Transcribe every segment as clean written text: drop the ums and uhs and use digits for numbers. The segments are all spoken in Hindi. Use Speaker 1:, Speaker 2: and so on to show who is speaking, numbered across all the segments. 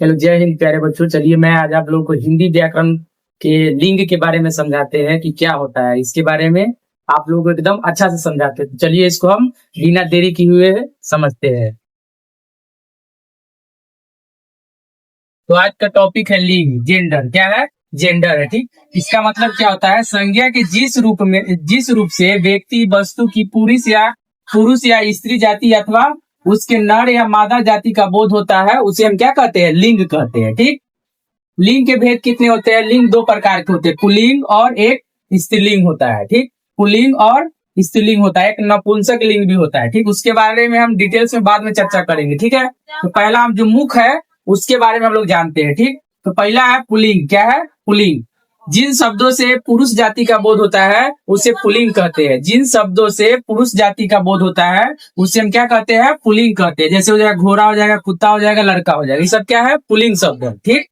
Speaker 1: चलो, जय हिंद प्यारे बच्चों। चलिए मैं आज आप लोगों को हिंदी व्याकरण के लिंग के बारे में समझाते हैं कि क्या होता है। इसके बारे में आप लोगों को एकदम अच्छा से समझाते हैं। तो चलिए इसको हम बिना देरी किए हुए समझते हैं। तो आज का टॉपिक है लिंग, जेंडर। क्या है? जेंडर है। ठीक, इसका मतलब क्या होता है? संज्ञा के जिस रूप से व्यक्ति वस्तु की पुरुष या स्त्री जाति अथवा उसके नर या मादा जाति का बोध होता है, उसे हम क्या कहते हैं? लिंग कहते हैं। ठीक, लिंग के भेद कितने होते हैं? लिंग दो प्रकार के होते हैं, पुल्लिंग और एक स्त्रीलिंग होता है। ठीक, पुल्लिंग और स्त्रीलिंग होता है, एक नपुंसक लिंग भी होता है। ठीक, उसके बारे में हम डिटेल्स में बाद में चर्चा करेंगे। ठीक है, तो पहला हम जो मुख है उसके बारे में हम लोग जानते हैं। ठीक, तो पहला है पुल्लिंग। क्या है? पुल्लिंग। जिन शब्दों से पुरुष जाति का बोध होता है उसे पुल्लिंग कहते हैं। जिन शब्दों से पुरुष जाति का बोध होता है उसे हम क्या कहते हैं? पुल्लिंग कहते हैं। जैसे हो जाएगा घोड़ा, हो जाएगा कुत्ता, हो जाएगा लड़का, हो जाएगा। ये सब क्या है? पुल्लिंग शब्द है। ठीक,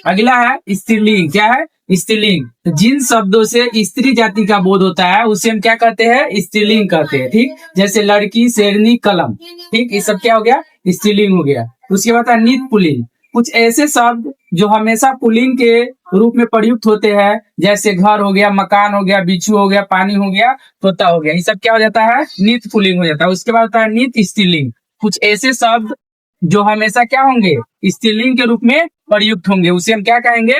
Speaker 1: अगला है स्त्रीलिंग। क्या है? स्त्रीलिंग। तो जिन शब्दों से स्त्री जाति का बोध होता है उसे हम क्या कहते हैं? स्त्रीलिंग कहते हैं। ठीक, जैसे लड़की, शेरनी, कलम। ठीक, ये सब क्या हो गया? स्त्रीलिंग हो गया। उसके बाद है नित पुल्लिंग। कुछ ऐसे शब्द जो हमेशा पुल्लिंग के रूप में प्रयुक्त होते हैं, जैसे घर हो गया, मकान हो गया, बिच्छू हो गया, पानी हो गया, तोता हो गया। ये सब क्या हो जाता है? नित पुल्लिंग हो जाता है। उसके बाद होता है नित स्त्रीलिंग। कुछ ऐसे शब्द जो हमेशा क्या होंगे? स्त्रीलिंग के रूप में प्रयुक्त होंगे, उसे हम क्या कहेंगे?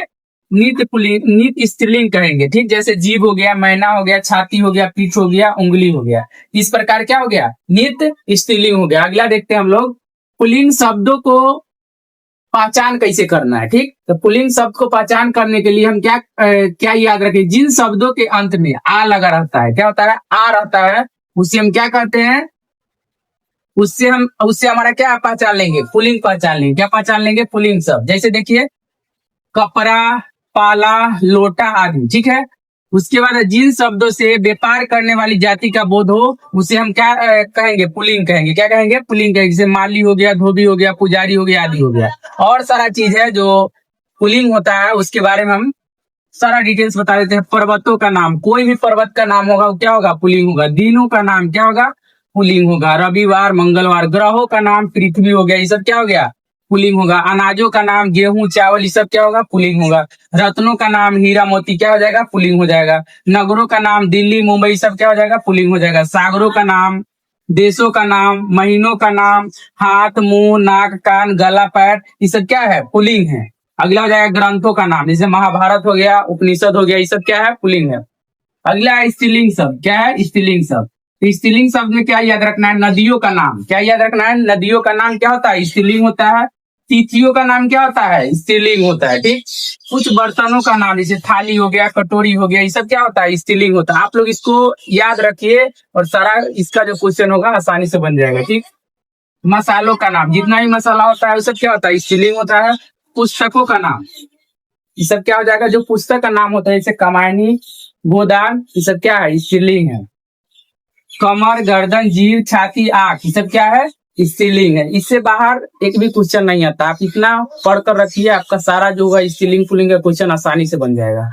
Speaker 1: नित पुल्लिंग, नित स्त्रीलिंग कहेंगे। ठीक, जैसे जीभ हो गया, मैना हो गया, छाती हो गया, पीठ हो गया, उंगली हो गया। इस प्रकार क्या हो गया? नित स्त्रीलिंग हो गया। अगला देखते हैं हम लोग, पुल्लिंग शब्दों को पहचान कैसे करना है। ठीक, तो पुल्लिंग शब्द को पहचान करने के लिए हम क्या याद रखें? जिन शब्दों के अंत में आ लगा रहता है, क्या होता है? आ रहता है, उसे हम क्या कहते हैं? उससे हमारा क्या पहचान लेंगे? पुल्लिंग पहचान लेंगे। क्या पहचान लेंगे? पुल्लिंग शब्द। जैसे देखिए, कपड़ा, पाला, लोटा आदि। ठीक है, उसके बाद जिन शब्दों से व्यापार करने वाली जाति का बोध हो उसे हम क्या कहेंगे? पुल्लिंग कहेंगे। क्या कहेंगे? पुल्लिंग कहेंगे। जैसे माली हो गया, धोबी हो गया, पुजारी हो गया, आदि हो गया। और सारा चीज है जो पुल्लिंग होता है, उसके बारे में हम सारा डिटेल्स बता देते हैं। पर्वतों का नाम, कोई भी पर्वत का नाम होगा वो क्या होगा? पुल्लिंग होगा। दिनों का नाम क्या होगा? पुल्लिंग होगा। रविवार, मंगलवार। ग्रहों का नाम पृथ्वी हो गया, ये सब क्या हो गया? पुल्लिंग होगा। अनाजों का नाम गेहूं, चावल, ये सब क्या होगा? पुल्लिंग होगा। रत्नों का नाम हीरा, मोती, क्या हो जाएगा? पुल्लिंग हो जाएगा। नगरों का नाम दिल्ली, मुंबई, सब क्या हो जाएगा? पुल्लिंग हो जाएगा। सागरों का नाम, देशों का नाम, महीनों का नाम, हाथ, मुंह, नाक, कान, गला, पैर, ये सब क्या है? पुल्लिंग है। अगला हो जाएगा ग्रंथों का नाम, जैसे महाभारत हो गया, उपनिषद हो गया, ये सब क्या है? पुल्लिंग है। अगला है स्त्रीलिंग शब्द। क्या है? स्त्रीलिंग शब्द। तो स्त्रीलिंग शब्द में क्या याद रखना है? नदियों का नाम। क्या याद रखना है? नदियों का नाम क्या होता है? स्त्रीलिंग होता है। तिथियों का नाम क्या होता है? स्त्रीलिंग होता है। ठीक, कुछ बर्तनों का नाम, जैसे थाली हो गया, कटोरी हो गया, ये सब क्या होता है? स्त्रीलिंग होता है। आप लोग इसको याद रखिए और सारा इसका जो क्वेश्चन होगा आसानी से बन जाएगा। ठीक, मसालों का नाम, जितना भी मसाला होता है वो सब क्या होता है? स्त्रीलिंग होता है। पुस्तकों का नाम, ये सब क्या हो जाएगा? जो पुस्तक का नाम होता है, जैसे कमायनी, गोदान, ये सब क्या है? स्त्रीलिंग है। कमर, गर्दन, जीभ, छाती, आंख, ये सब क्या है? स्त्रीलिंग है। इससे बाहर एक भी क्वेश्चन नहीं आता। आप इतना पढ़कर रखिए, आपका सारा जो होगा स्त्रीलिंग पुल्लिंग का क्वेश्चन आसानी से बन जाएगा।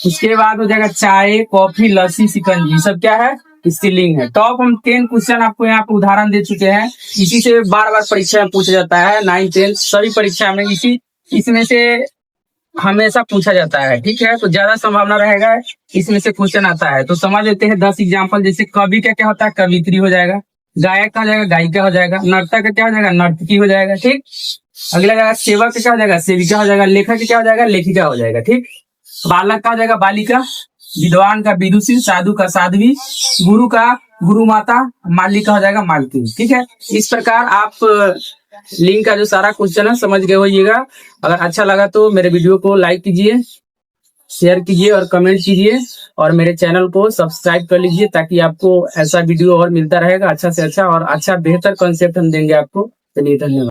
Speaker 1: उसके बाद हो जाएगा चाय, कॉफी, लस्सी, शिकंजी, सब क्या है? स्त्रीलिंग है। टॉप हम 10 क्वेश्चन आपको यहाँ पे उदाहरण दे चुके हैं। इसी से बार बार परीक्षा में पूछा जाता है। 9, 10 सभी परीक्षा में इसमें से हमेशा पूछा जाता है। ठीक है, तो ज्यादा संभावना रहेगा इसमें से क्वेश्चन आता है। तो समझ लेते हैं 10 एग्जाम्पल। जैसे कवि का क्या होता है? कवित्री हो जाएगा। गायक का हो जाएगा? गायिका हो जाएगा। नर्तक का क्या हो जाएगा? नर्तकी हो जाएगा। ठीक, अगला जाएगा सेवक का क्या हो जाएगा? सेविका हो जाएगा। लेखक का क्या हो जाएगा? लेखिका हो जाएगा। ठीक, बालक का हो जाएगा? बालिका। विद्वान का विदुषी, साधु का साध्वी, गुरु का गुरु माता, माली का हो जाएगा मालकिन। ठीक है, इस प्रकार आप लिंक का जो सारा क्वेश्चन है समझ गए होइएगा। अगर अच्छा लगा तो मेरे वीडियो को लाइक कीजिए, शेयर कीजिए और कमेंट कीजिए, और मेरे चैनल को सब्सक्राइब कर लीजिए ताकि आपको ऐसा वीडियो और मिलता रहेगा अच्छा से अच्छा, और अच्छा बेहतर कॉन्सेप्ट हम देंगे आपको। चलिए, धन्यवाद।